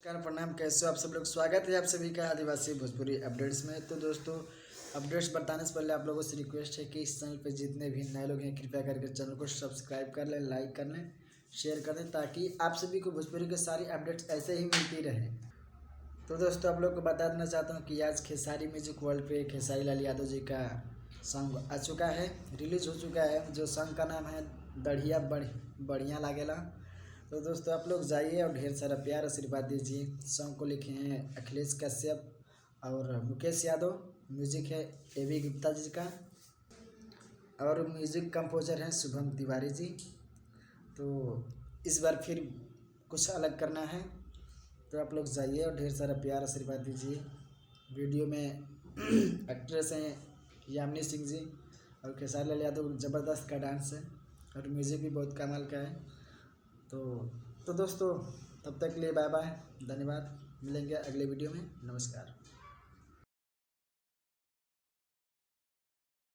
नमस्कार, प्रणाम। कैसे हो आप सब लोग? स्वागत है आप सभी का आदिवासी भोजपुरी अपडेट्स में। तो दोस्तों, अपडेट्स बताने से पहले आप लोगों से रिक्वेस्ट है कि इस चैनल पर जितने भी नए लोग हैं कृपया करके चैनल को सब्सक्राइब कर लें, लाइक कर लें, शेयर कर दें, ताकि आप सभी को भोजपुरी की सारी अपडेट्स ऐसे ही मिलती रहे। तो दोस्तों, आप लोग को बता देना चाहता हूँ कि आज खेसारी म्यूजिक वर्ल्ड पे खेसारी लाल यादव जी का सॉन्ग आ चुका है, रिलीज हो चुका है। जो सॉन्ग का नाम है दढ़िया बढ़िया लागेला। तो दोस्तों, आप लोग जाइए और ढेर सारा प्यार आशीर्वाद दीजिए। सॉन्ग को लिखे हैं अखिलेश कश्यप और मुकेश यादव, म्यूजिक है ए.वी. गुप्ता जी का, और म्यूजिक कंपोजर हैं शुभम तिवारी जी। तो इस बार फिर कुछ अलग करना है, तो आप लोग जाइए और ढेर सारा प्यार आशीर्वाद दीजिए। वीडियो में एक्ट्रेस हैं यामिनी सिंह जी और खेसारी लाल यादव, ज़बरदस्त का डांस है और म्यूज़िक भी बहुत कमाल का है। तो दोस्तों, तब तक के लिए बाय बाय, धन्यवाद। मिलेंगे अगले वीडियो में। नमस्कार।